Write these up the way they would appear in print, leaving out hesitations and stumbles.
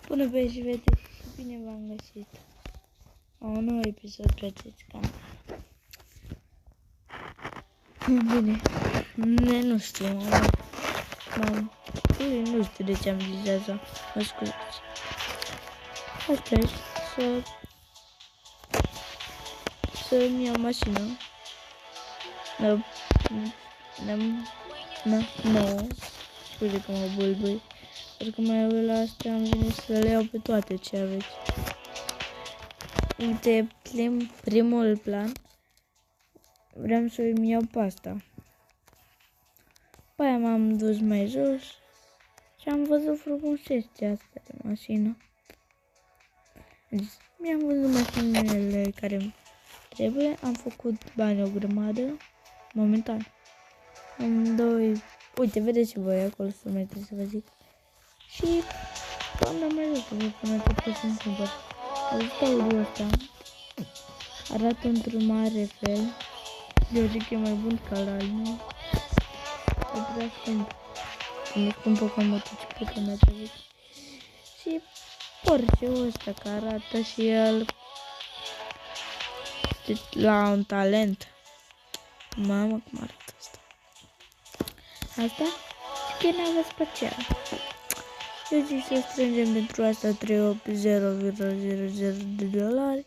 Bună băieți și fete și bine v-am găsit la un nou episod pe acest canal. Bine, nu știu, nu știu de ce am zis asta, mă scuzați. Astăzi să-mi iau mașină. Nu, scuze că mă bâlbâi. Pentru că mai la asta am venit să le iau pe toate ce aveți. Uite, primul plan, vreau să-mi iau pe asta. Pe aia m-am dus mai jos și am văzut frumusețea asta de mașină. Deci, mi-am văzut mașinile care îmi trebuie, am făcut bani o grămadă, momentan. Am doi, uite, vedeți și voi acolo să mai trebuie să vă zic. Și am mai jos să vă până că pot să-mi cumpăr. Auziți audio ăsta? Arată într-un mare fel. Eu zic că e mai bun ca la al meu. E prea scump. E scumpă ca motocicleta mea de vechi. Și Porsche-ul ăsta că arată și el la un talent. Mamă, cum arată asta. Asta? Și că e navă spațială. Eu zic să strângem pentru asta 380,00 de dolari.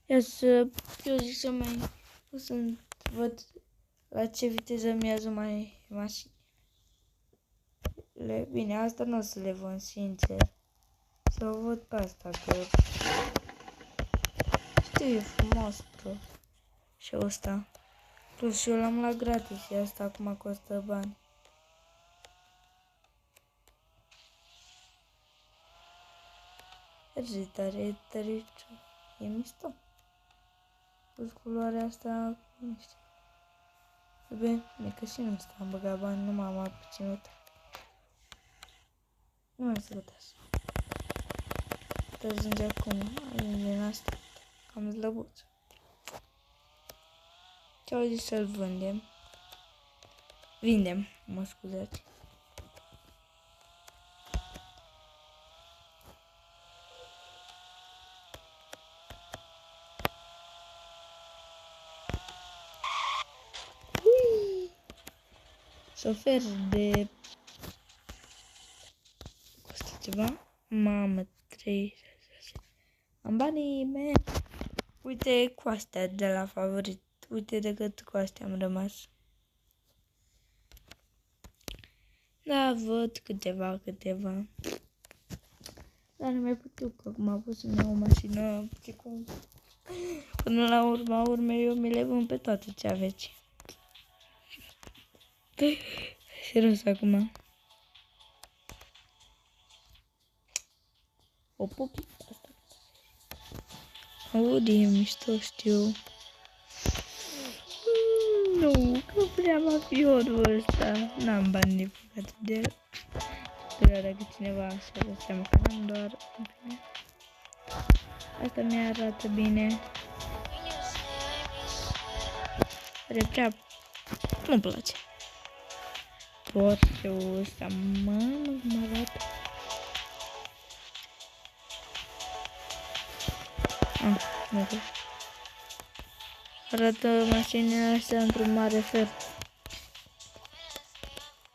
Eu zic să mai să văd la ce viteză mi-azu mai mașini. Bine, asta nu o să le vând, sincer. Să o văd pe asta, că știu, e frumos, bro. Și ăsta. Plus și eu l-am luat gratis și asta acum costă bani. E tare, e mișto. Plus culoarea asta, nu știu. Bine, că și nu ăsta am băgat bani, nu m-am abținut. Nu mai să văd așa. Te ajunge acum, ajunge în asta, cam slăbuț. Ce-au zis să-l vândem? Vindem, mă scuzați. Șofer de... costă ceva? Mamă, 3. Am banii, man. Uite cu astea de la favorit. Uite de cât cu astea am rămas. Da, văd câteva. Dar nu mai putiu, că acum am pus să-mi iau o mașină. Până la urmă eu mi le vând pe toate ce aveți. Serios acum. O pupi asta. Audi, e mișto, știu. Nu, că vreau avionul ăsta. N-am bani de făcut de el. Doar dacă cineva așa dă seama că n-am, doar în fine. Asta mi-arată bine. Reprea. Nu-mi place. Porsche-ul ăsta, mamă, cum arată. Nu știu. Arată mașinile astea într-un mare fel.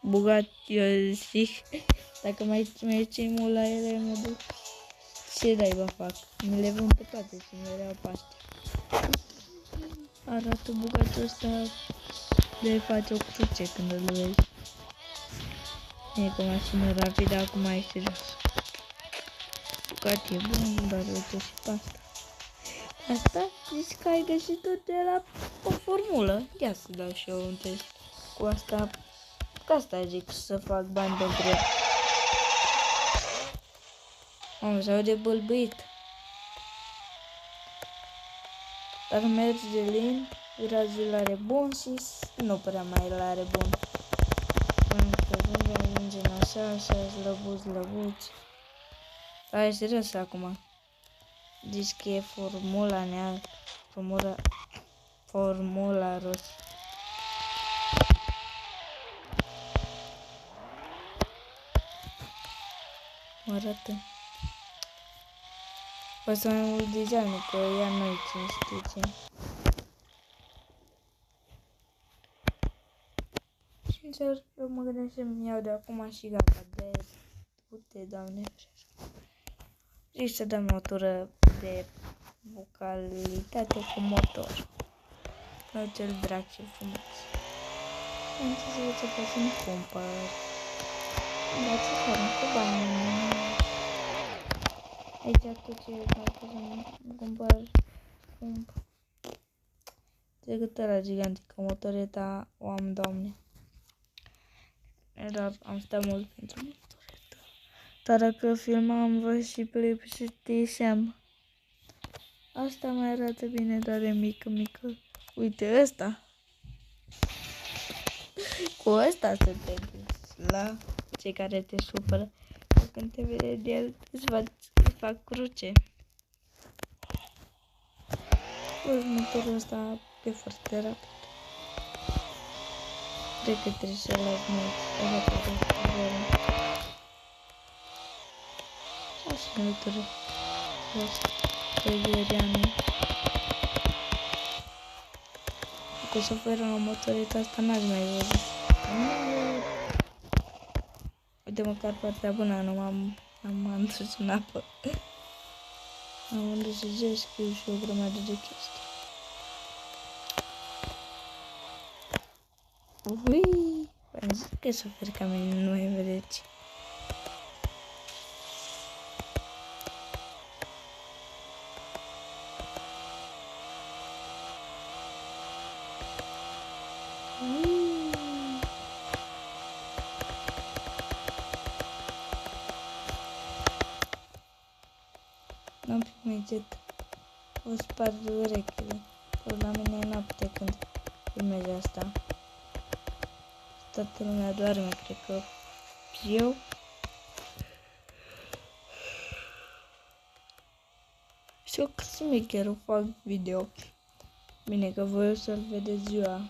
Bugatti, eu zic. Dacă mai ții mult la ele, mă duc. Ce dai fac? Mi le vând pe toate și mi le iau pe astea. Arată Bugatti-ul ăsta de face o cruce când îl vezi. E cu mașină rapidă, acum e serios. Bugatti e bun, dar uite și pe asta. Asta zici că ai găsit-o de la o formulă. Ia să dau și eu un test cu asta. Ca asta zic să fac bani pentru ea. Am s-au de bălbâit. Dar merge lin, virajul are bun și nu prea mai îl are bun. Ajungem așa, slăbuți. Dar e serios acum. Zici că e formula neagră, formula roz. Mă arată. Poate mai mult design, că ea nu-i cine știe ce. Sincer, eu mă gândesc să-mi iau de acum și gata de pute, doamne, și așa. Și să dăm o tură de vocalitate cu motor. Nu cel drag și frumos. Am să văd ce pot să-mi cumpăr. Dar ce fac cu banii? Aici tot ce mai pot să-mi cumpăr scump. Decât ăla gigantic, că motoreta o am, doamne. Dar am stat mult pentru motoreta. Dar dacă filmam, văd și plictiseam. Asta mai arată bine, dar e mică. Uite ăsta. Cu ăsta să te duci la cei care te supără. Când te vede de el, îți fac cruce. Următorul ăsta e foarte rapid. Cred că trebuie să las mult. Așa ne lutură. Tegerianul. Cu șoferul la motoreta asta n-ați mai văzut. Uite, măcar partea bună, nu m-am dus în apă. Am dus să scriu și o grămadă de chestii. Ui! Am zis că șofer ca mine, nu mai vedeți. N-am primit jet. O spart urechile. Ori la mine e noapte când filmez asta. Toată lumea doarme, cred că eu. Și eu cât smecherul fac video. Bine că voi o să-l vedeți ziua.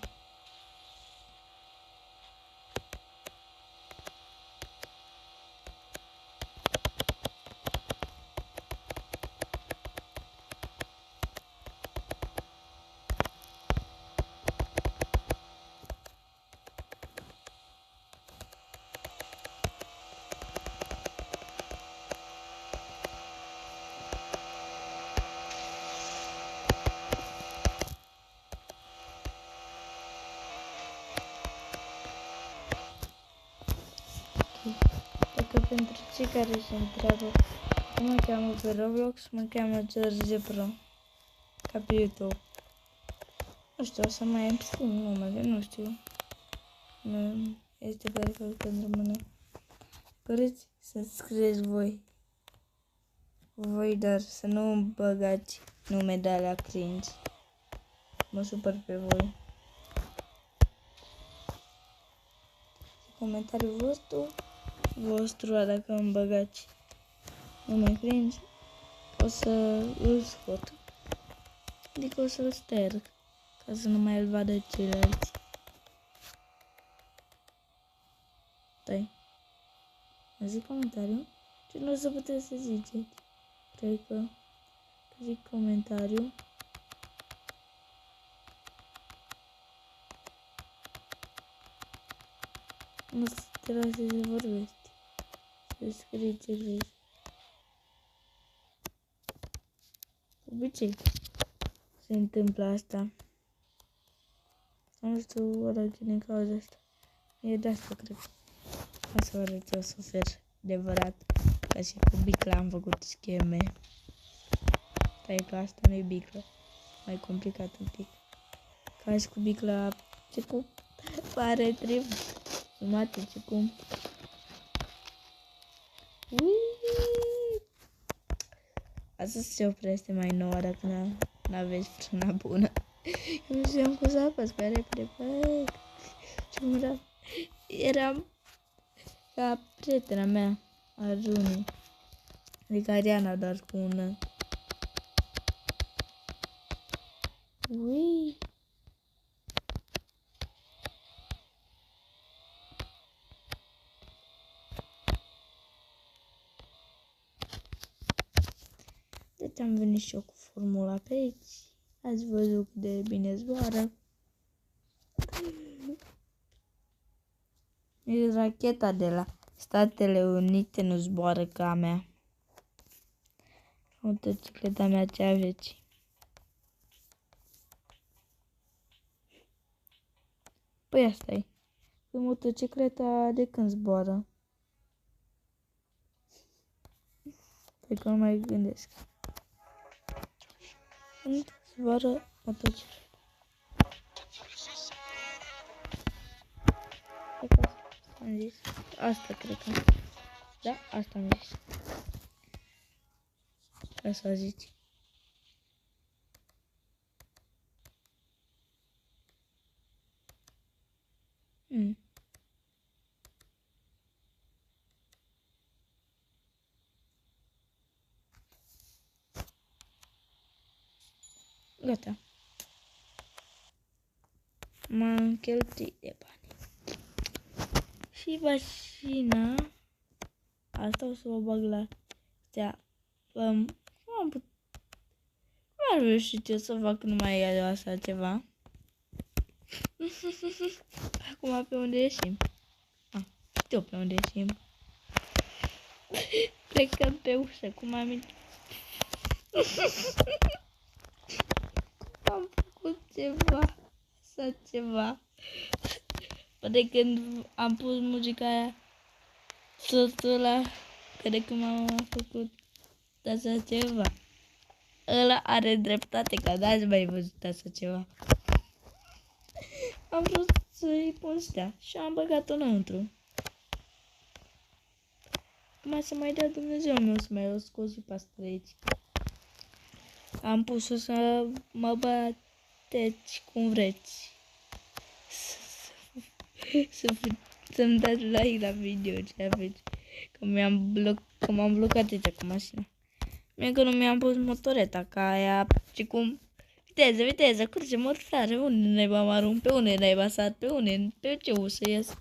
Dacă pentru cei care se întreabă cum mă cheamă pe Roblox, mă cheamă George Pro. Ca pe YouTube. Nu știu, o să mai îmi schimb numele, nu știu. Este perfect pentru mine. Vreți să scrieți voi, dar să nu îmi băgați nume de alea cringe. Mă supăr pe voi. Comentariul vostru, dacă îmi băgați nume cringe, o să îl scot. Adică o să-l sterg, ca să nu mai îl vadă ceilalți. Stai. Zic comentariu? Ce nu o să puteți să ziceți? Cred că zic comentariu. Nu să te lase să vorbești. Să scrii ce vrei. Obicei se întâmplă asta. Nu știu ăla din cauza asta. E de asta, cred. Ca să arăt eu sufer adevărat. Ca și cu bicla am făcut scheme. Stai că asta nu e biclă. Mai complicat un pic. Ca și cu bicla, ce cu pare trip. Jumate, ce cum. Astăzi se oprește mai nouă dacă n-aveți frâna bună. Eu nu știam cum să apăs pe repede. Ce mă eram ca prietena mea, Arjuni. Adică Ariana, dar cu un... Ui! Deci am venit și eu cu formula pe aici. Ați văzut cât de bine zboară. Nici racheta de la Statele Unite nu zboară ca a mea. Motocicleta mea cea veche. Păi asta e. Motocicleta de când zboară? Păi că nu mai gândesc. Când zboară motocicleta? Am zis. Asta cred că. Da, asta am zis. Asta zici. Gata. M-am cheltuit de bani. Și mașina asta o să o bag la astea. Nu ar reușit eu să fac numai așa ceva. Acum pe unde ieșim? Știu pe unde ieșim. Plecăm pe ușă, cum am am făcut ceva. Sau ceva. Poate când am pus muzica aia, sosul ăla, cred că m-am făcut așa ceva. Ăla are dreptate, că n-ați mai văzut așa ceva. Am vrut să-i pun stea și am băgat-o înăuntru. Acum să mai dea Dumnezeu meu să mai o scos și pe asta de aici. Am pus-o să mă bateți cum vreți. Să-mi dați like la video ce aveți. Că m-am blocat aici cu mașina. Mie că nu mi-am pus motoreta ca aia și cum... Viteză, curge mortare, unde naiba mă arunc, pe unde naiba sat, pe ce ușă ies.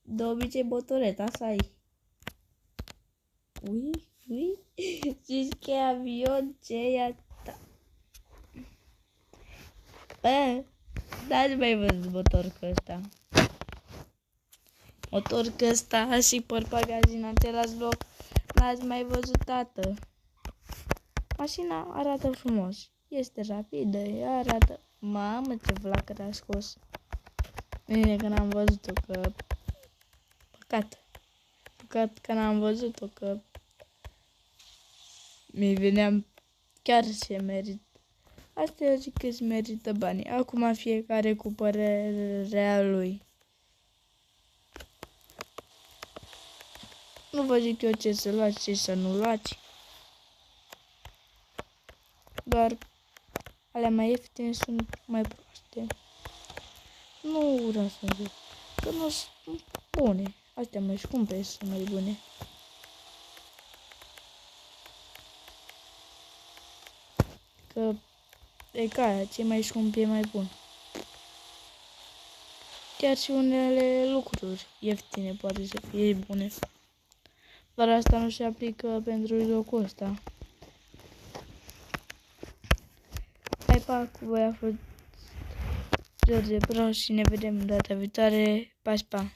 De obicei motoreta, asta ai. Ui, zici că e avion, ce e asta? N-ați mai văzut motorul ăsta. Motorul ăsta și portbagaj în același loc. N-ați mai văzut, tată. Mașina arată frumos. Este rapidă, arată... Mamă, ce vlacă a scos. Bine că n-am văzut-o, că... Păcat că n-am văzut-o, că... Mi veneam chiar ce merit. Asta eu zic că îți merită banii. Acum fiecare cu părerea lui. Nu vă zic eu ce să luați, ce să nu luați. Doar alea mai ieftine sunt mai proaste. Nu vreau să zic. Că nu sunt bune. Astea mai scumpe sunt mai bune. Că e ca aia, ce mai scump e mai bun. Chiar și unele lucruri ieftine poate să fie bune. Dar asta nu se aplică pentru jocul ăsta. Hai, pa, cu voi a fost George Bro și ne vedem data viitoare. Pa, pa!